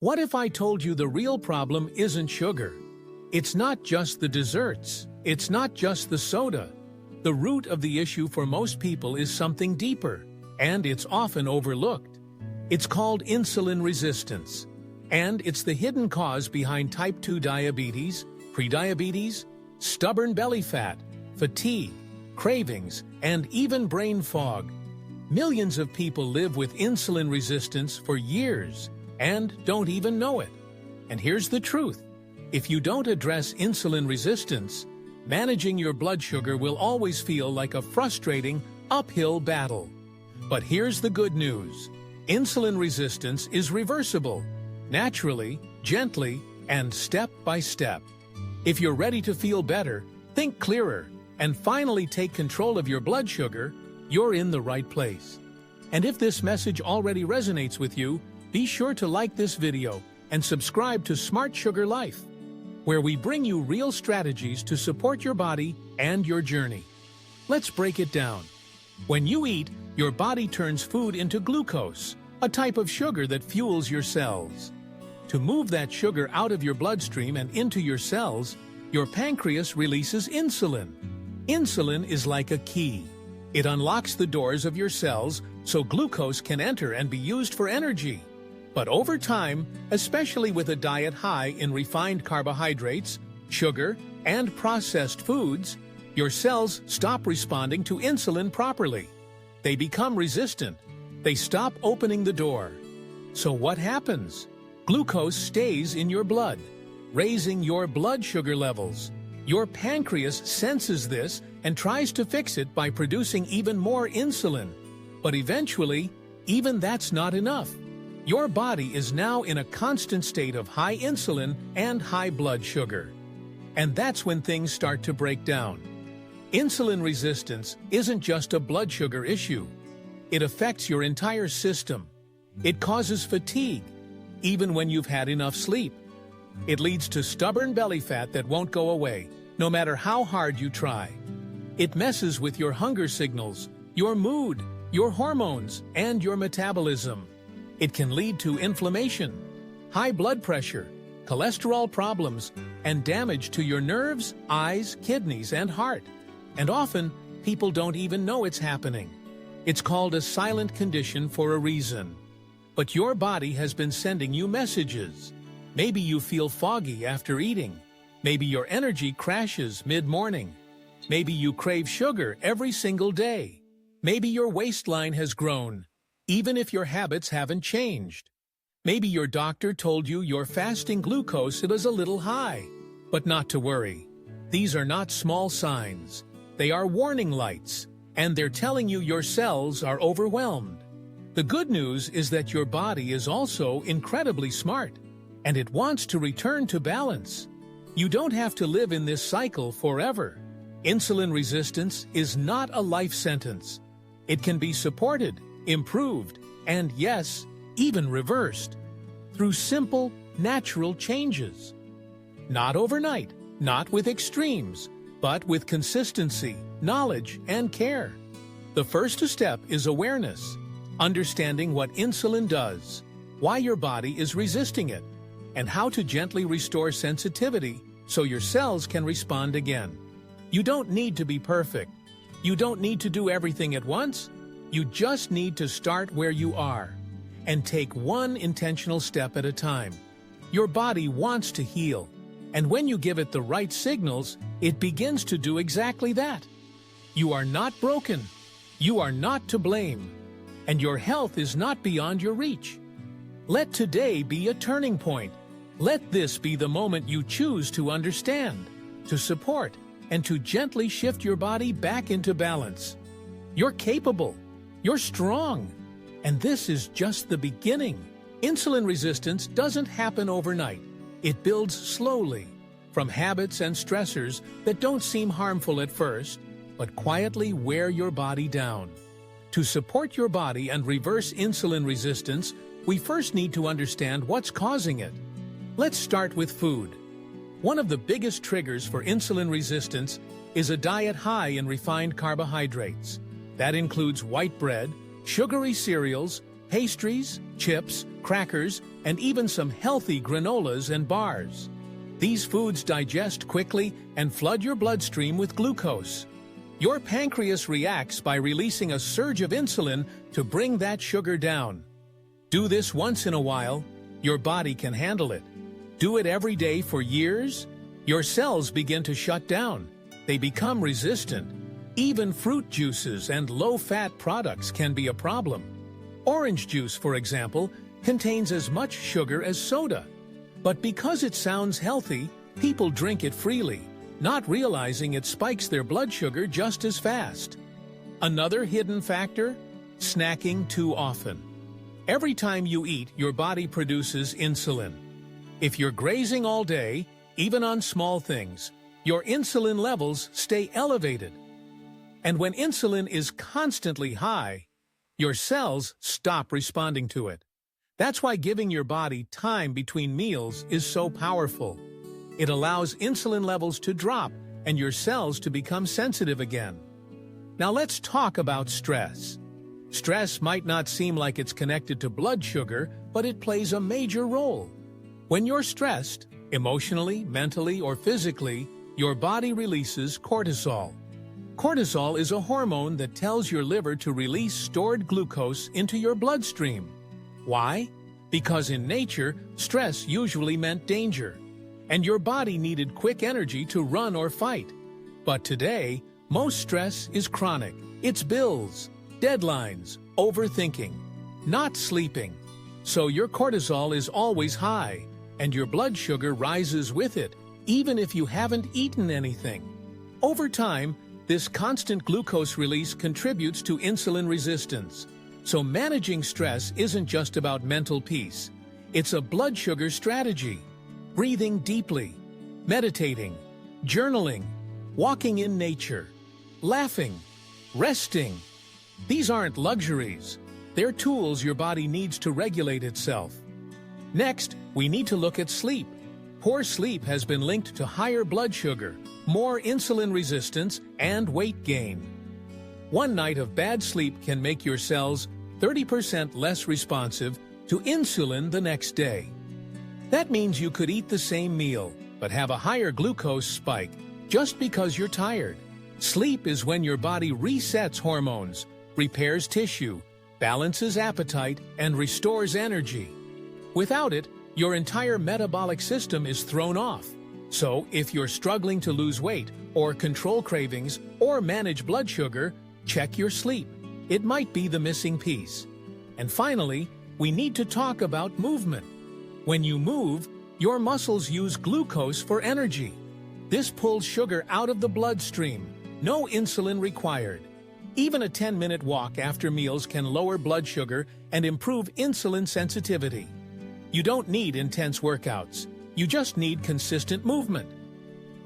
What if I told you the real problem isn't sugar? It's not just the desserts. It's not just the soda. The root of the issue for most people is something deeper, and it's often overlooked. It's called insulin resistance, and it's the hidden cause behind type 2 diabetes, prediabetes, stubborn belly fat, fatigue, cravings, and even brain fog. Millions of people live with insulin resistance for years and don't even know it. And here's the truth. If you don't address insulin resistance, managing your blood sugar will always feel like a frustrating, uphill battle. But here's the good news. Insulin resistance is reversible, naturally, gently, and step by step. If you're ready to feel better, think clearer, and finally take control of your blood sugar, you're in the right place. And if this message already resonates with you, be sure to like this video and subscribe to Smart Sugar Life, where we bring you real strategies to support your body and your journey. Let's break it down. When you eat, your body turns food into glucose, a type of sugar that fuels your cells. To move that sugar out of your bloodstream and into your cells, your pancreas releases insulin. Insulin is like a key. It unlocks the doors of your cells so glucose can enter and be used for energy. But over time, especially with a diet high in refined carbohydrates, sugar, and processed foods, your cells stop responding to insulin properly. They become resistant. They stop opening the door. So what happens? Glucose stays in your blood, raising your blood sugar levels. Your pancreas senses this and tries to fix it by producing even more insulin. But eventually, even that's not enough. Your body is now in a constant state of high insulin and high blood sugar. And that's when things start to break down. Insulin resistance isn't just a blood sugar issue. It affects your entire system. It causes fatigue, even when you've had enough sleep. It leads to stubborn belly fat that won't go away, no matter how hard you try. It messes with your hunger signals, your mood, your hormones, and your metabolism. It can lead to inflammation, high blood pressure, cholesterol problems, and damage to your nerves, eyes, kidneys, and heart. And often, people don't even know it's happening. It's called a silent condition for a reason. But your body has been sending you messages. Maybe you feel foggy after eating. Maybe your energy crashes mid-morning. Maybe you crave sugar every single day. Maybe your waistline has grown, even if your habits haven't changed. Maybe your doctor told you your fasting glucose was a little high. But not to worry. These are not small signs. They are warning lights, and they're telling you your cells are overwhelmed. The good news is that your body is also incredibly smart, and it wants to return to balance. You don't have to live in this cycle forever. Insulin resistance is not a life sentence. It can be supported, improved, and yes, even reversed through simple, natural changes. Not overnight, not with extremes, but with consistency, knowledge, and care. The first step is awareness, understanding what insulin does, why your body is resisting it, and how to gently restore sensitivity so your cells can respond again. You don't need to be perfect. You don't need to do everything at once. You just need to start where you are and take one intentional step at a time. Your body wants to heal, and when you give it the right signals, it begins to do exactly that. You are not broken. You are not to blame, and your health is not beyond your reach. Let today be a turning point. Let this be the moment you choose to understand, to support, and to gently shift your body back into balance. You're capable. You're strong. And this is just the beginning. Insulin resistance doesn't happen overnight. It builds slowly, from habits and stressors that don't seem harmful at first, but quietly wear your body down. To support your body and reverse insulin resistance, we first need to understand what's causing it. Let's start with food. One of the biggest triggers for insulin resistance is a diet high in refined carbohydrates. That includes white bread, sugary cereals, pastries, chips, crackers, and even some healthy granolas and bars. These foods digest quickly and flood your bloodstream with glucose. Your pancreas reacts by releasing a surge of insulin to bring that sugar down. Do this once in a while, your body can handle it. Do it every day for years, your cells begin to shut down. They become resistant. Even fruit juices and low-fat products can be a problem. Orange juice, for example, contains as much sugar as soda. But because it sounds healthy, people drink it freely, not realizing it spikes their blood sugar just as fast. Another hidden factor? Snacking too often. Every time you eat, your body produces insulin. If you're grazing all day, even on small things, your insulin levels stay elevated. And when insulin is constantly high, your cells stop responding to it. That's why giving your body time between meals is so powerful. It allows insulin levels to drop and your cells to become sensitive again. Now let's talk about stress. Stress might not seem like it's connected to blood sugar, but it plays a major role. When you're stressed, emotionally, mentally, or physically, your body releases cortisol. Cortisol is a hormone that tells your liver to release stored glucose into your bloodstream. Why? Because in nature, stress usually meant danger, and your body needed quick energy to run or fight. But today, most stress is chronic. It's bills, deadlines, overthinking, not sleeping. So your cortisol is always high, and your blood sugar rises with it, even if you haven't eaten anything. Over time, this constant glucose release contributes to insulin resistance. So managing stress isn't just about mental peace. It's a blood sugar strategy. Breathing deeply, meditating, journaling, walking in nature, laughing, resting. These aren't luxuries. They're tools your body needs to regulate itself. Next, we need to look at sleep. Poor sleep has been linked to higher blood sugar, more insulin resistance, and weight gain. One night of bad sleep can make your cells 30% less responsive to insulin the next day. That means you could eat the same meal, but have a higher glucose spike just because you're tired. Sleep is when your body resets hormones, repairs tissue, balances appetite, and restores energy. Without it, your entire metabolic system is thrown off. So, if you're struggling to lose weight, or control cravings, or manage blood sugar, check your sleep. It might be the missing piece. And finally, we need to talk about movement. When you move, your muscles use glucose for energy. This pulls sugar out of the bloodstream. No insulin required. Even a 10-minute walk after meals can lower blood sugar and improve insulin sensitivity. You don't need intense workouts. You just need consistent movement.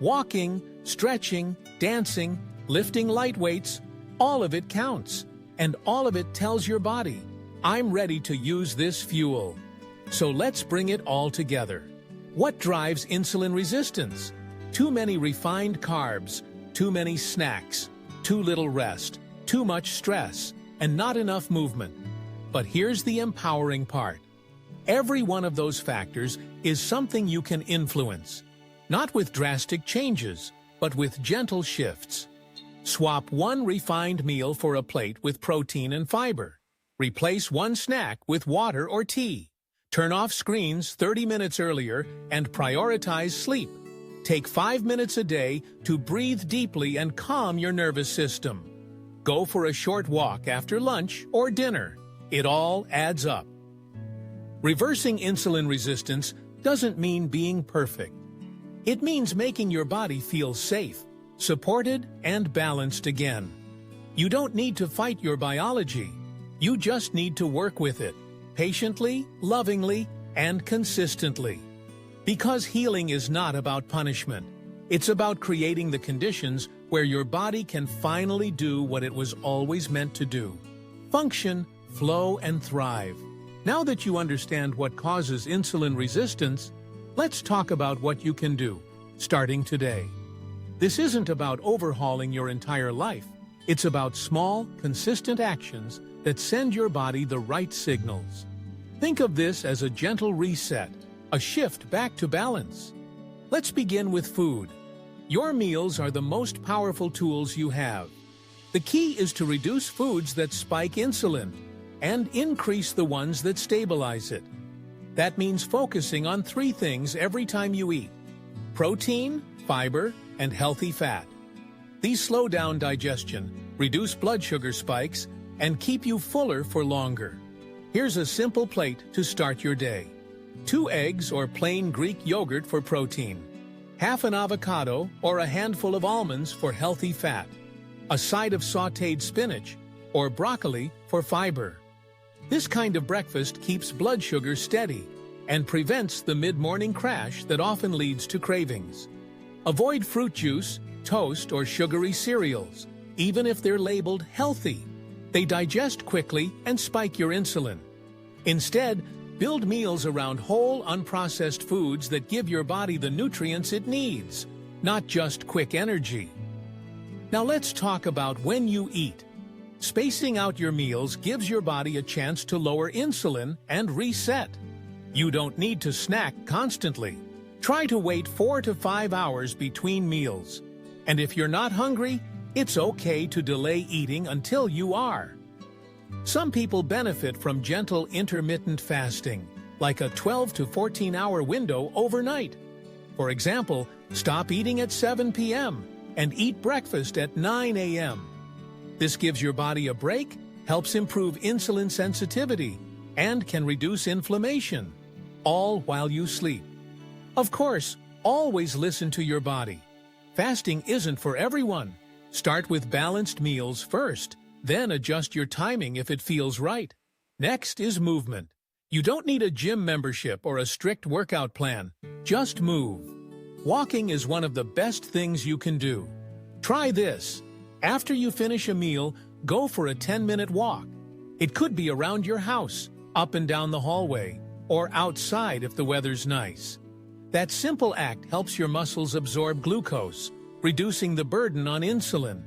Walking, stretching, dancing, lifting light weights, all of it counts. And all of it tells your body, I'm ready to use this fuel. So let's bring it all together. What drives insulin resistance? Too many refined carbs, too many snacks, too little rest, too much stress, and not enough movement. But here's the empowering part. Every one of those factors is something you can influence. Not with drastic changes, but with gentle shifts. Swap one refined meal for a plate with protein and fiber. Replace one snack with water or tea. Turn off screens 30 minutes earlier and prioritize sleep. Take 5 minutes a day to breathe deeply and calm your nervous system. Go for a short walk after lunch or dinner. It all adds up. Reversing insulin resistance doesn't mean being perfect. It means making your body feel safe, supported, and balanced again. You don't need to fight your biology. You just need to work with it, patiently, lovingly, and consistently. Because healing is not about punishment. It's about creating the conditions where your body can finally do what it was always meant to do. Function, flow, and thrive. Now that you understand what causes insulin resistance, let's talk about what you can do, starting today. This isn't about overhauling your entire life. It's about small, consistent actions that send your body the right signals. Think of this as a gentle reset, a shift back to balance. Let's begin with food. Your meals are the most powerful tools you have. The key is to reduce foods that spike insulin and increase the ones that stabilize it. That means focusing on 3 things every time you eat: protein, fiber, and healthy fat. These slow down digestion, reduce blood sugar spikes, and keep you fuller for longer. Here's a simple plate to start your day. 2 eggs or plain Greek yogurt for protein. Half an avocado or a handful of almonds for healthy fat. A side of sautéed spinach or broccoli for fiber. This kind of breakfast keeps blood sugar steady and prevents the mid-morning crash that often leads to cravings. Avoid fruit juice, toast, or sugary cereals, even if they're labeled healthy. They digest quickly and spike your insulin. Instead, build meals around whole, unprocessed foods that give your body the nutrients it needs, not just quick energy. Now let's talk about when you eat. Spacing out your meals gives your body a chance to lower insulin and reset. You don't need to snack constantly. Try to wait 4 to 5 hours between meals. And if you're not hungry, it's okay to delay eating until you are. Some people benefit from gentle intermittent fasting, like a 12 to 14-hour window overnight. For example, stop eating at 7 p.m. and eat breakfast at 9 a.m. This gives your body a break, helps improve insulin sensitivity, and can reduce inflammation, all while you sleep. Of course, always listen to your body. Fasting isn't for everyone. Start with balanced meals first, then adjust your timing if it feels right. Next is movement. You don't need a gym membership or a strict workout plan. Just move. Walking is one of the best things you can do. Try this. After you finish a meal, go for a 10-minute walk. It could be around your house, up and down the hallway, or outside if the weather's nice. That simple act helps your muscles absorb glucose, reducing the burden on insulin.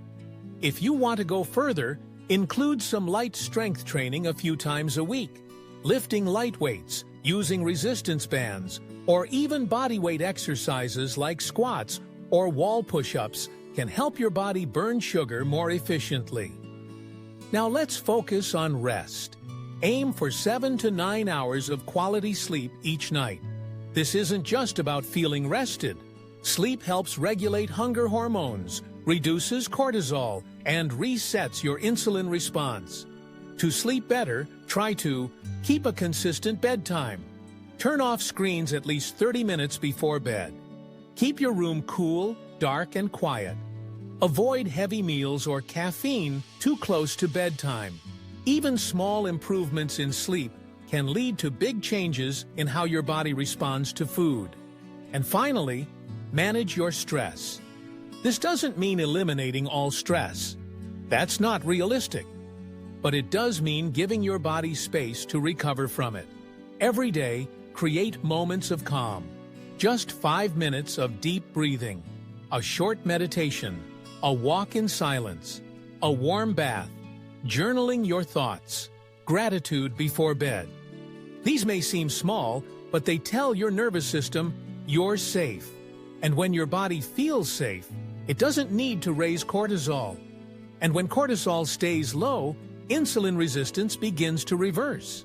If you want to go further, include some light strength training a few times a week. Lifting light weights, using resistance bands, or even bodyweight exercises like squats or wall push-ups can help your body burn sugar more efficiently. Now let's focus on rest. Aim for 7 to 9 hours of quality sleep each night. This isn't just about feeling rested. Sleep helps regulate hunger hormones, reduces cortisol, and resets your insulin response. To sleep better, try to keep a consistent bedtime. Turn off screens at least 30 minutes before bed. Keep your room cool, dark, and quiet. Avoid heavy meals or caffeine too close to bedtime. Even small improvements in sleep can lead to big changes in how your body responds to food. And finally, manage your stress. This doesn't mean eliminating all stress. That's not realistic. But it does mean giving your body space to recover from it. Every day, create moments of calm. Just 5 minutes of deep breathing, a short meditation, a walk in silence, a warm bath, journaling your thoughts, gratitude before bed. These may seem small, but they tell your nervous system you're safe. And when your body feels safe, it doesn't need to raise cortisol. And when cortisol stays low, insulin resistance begins to reverse.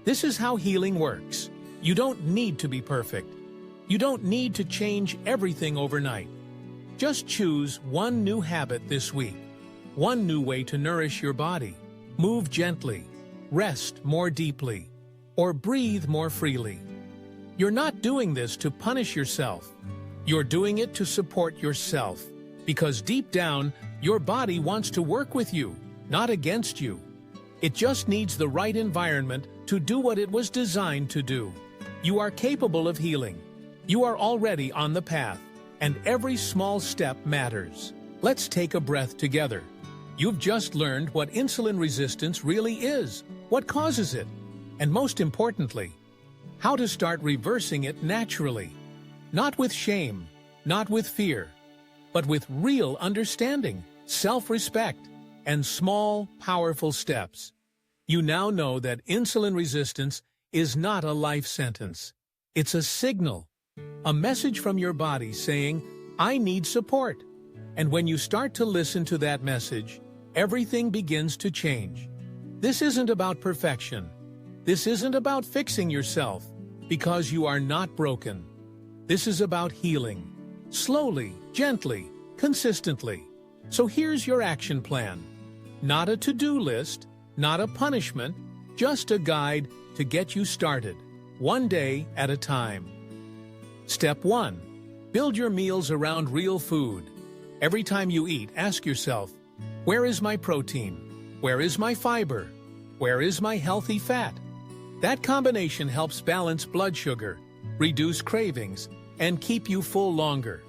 This is how healing works. You don't need to be perfect. You don't need to change everything overnight. Just choose one new habit this week, one new way to nourish your body. Move gently, rest more deeply, or breathe more freely. You're not doing this to punish yourself. You're doing it to support yourself, because deep down, your body wants to work with you, not against you. It just needs the right environment to do what it was designed to do. You are capable of healing. You are already on the path, and every small step matters. Let's take a breath together. You've just learned what insulin resistance really is, what causes it, and most importantly, how to start reversing it naturally. Not with shame, not with fear, but with real understanding, self-respect, and small, powerful steps. You now know that insulin resistance is not a life sentence. It's a signal, a message from your body saying, I need support. And when you start to listen to that message, everything begins to change. This isn't about perfection. This isn't about fixing yourself, because you are not broken. This is about healing. Slowly, gently, consistently. So here's your action plan. Not a to-do list, not a punishment, just a guide to get you started, one day at a time. Step 1. Build your meals around real food. Every time you eat, ask yourself, where is my protein? Where is my fiber? Where is my healthy fat? That combination helps balance blood sugar, reduce cravings, and keep you full longer.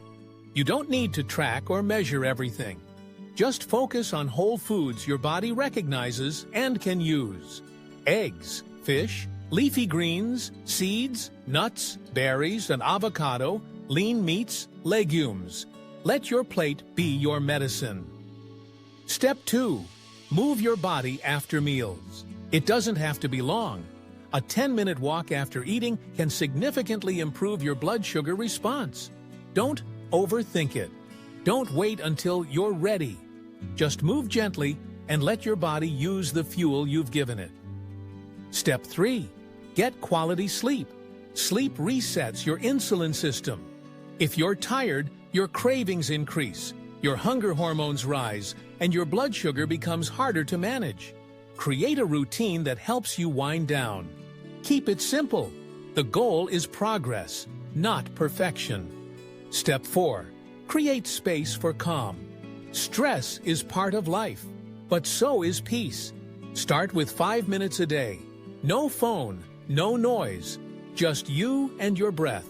You don't need to track or measure everything. Just focus on whole foods your body recognizes and can use. Eggs, fish, leafy greens, seeds, nuts, berries, and avocado, lean meats, legumes. Let your plate be your medicine. Step 2. Move your body after meals. It doesn't have to be long. A 10-minute walk after eating can significantly improve your blood sugar response. Don't overthink it. Don't wait until you're ready. Just move gently and let your body use the fuel you've given it. Step 3. Get quality sleep. Sleep resets your insulin system. If you're tired, your cravings increase, your hunger hormones rise, and your blood sugar becomes harder to manage. Create a routine that helps you wind down. Keep it simple. The goal is progress, not perfection. Step 4. Create space for calm. Stress is part of life, but so is peace. Start with 5 minutes a day. No phone, no noise, just you and your breath.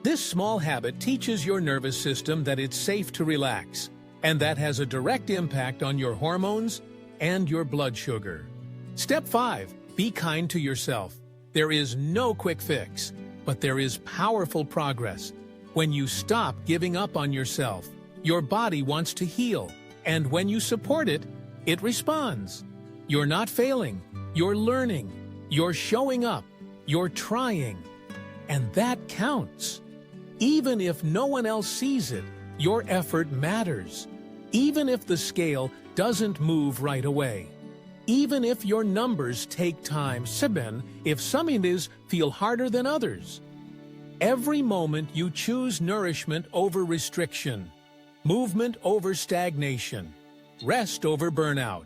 This small habit teaches your nervous system that it's safe to relax, and that has a direct impact on your hormones and your blood sugar. Step 5. Be kind to yourself. There is no quick fix, but there is powerful progress. When you stop giving up on yourself, your body wants to heal, and when you support it, it responds. You're not failing, you're learning, you're showing up, you're trying, and that counts. Even if no one else sees it, your effort matters. Even if the scale doesn't move right away. Even if your numbers take time, if some days feel harder than others. Every moment you choose nourishment over restriction, movement over stagnation, rest over burnout,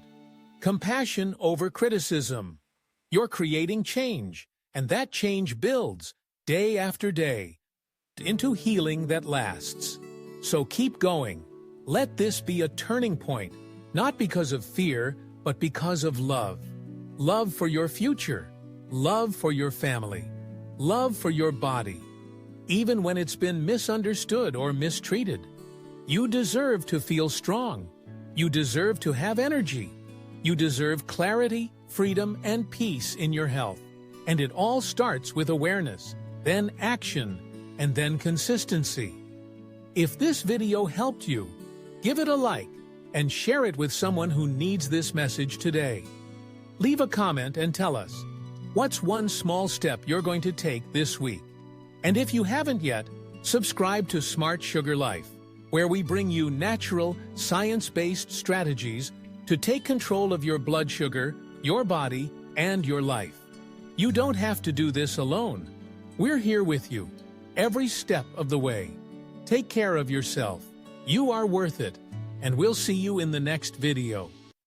compassion over criticism. You're creating change, and that change builds, day after day, into healing that lasts. So keep going. Let this be a turning point, not because of fear, but because of love. Love for your future, love for your family, love for your body. Even when it's been misunderstood or mistreated. You deserve to feel strong. You deserve to have energy. You deserve clarity, freedom, and peace in your health. And it all starts with awareness, then action, and then consistency. If this video helped you, give it a like and share it with someone who needs this message today. Leave a comment and tell us, what's one small step you're going to take this week? And if you haven't yet, subscribe to Smart Sugar Life, where we bring you natural, science-based strategies to take control of your blood sugar, your body, and your life. You don't have to do this alone. We're here with you, every step of the way. Take care of yourself. You are worth it, and we'll see you in the next video.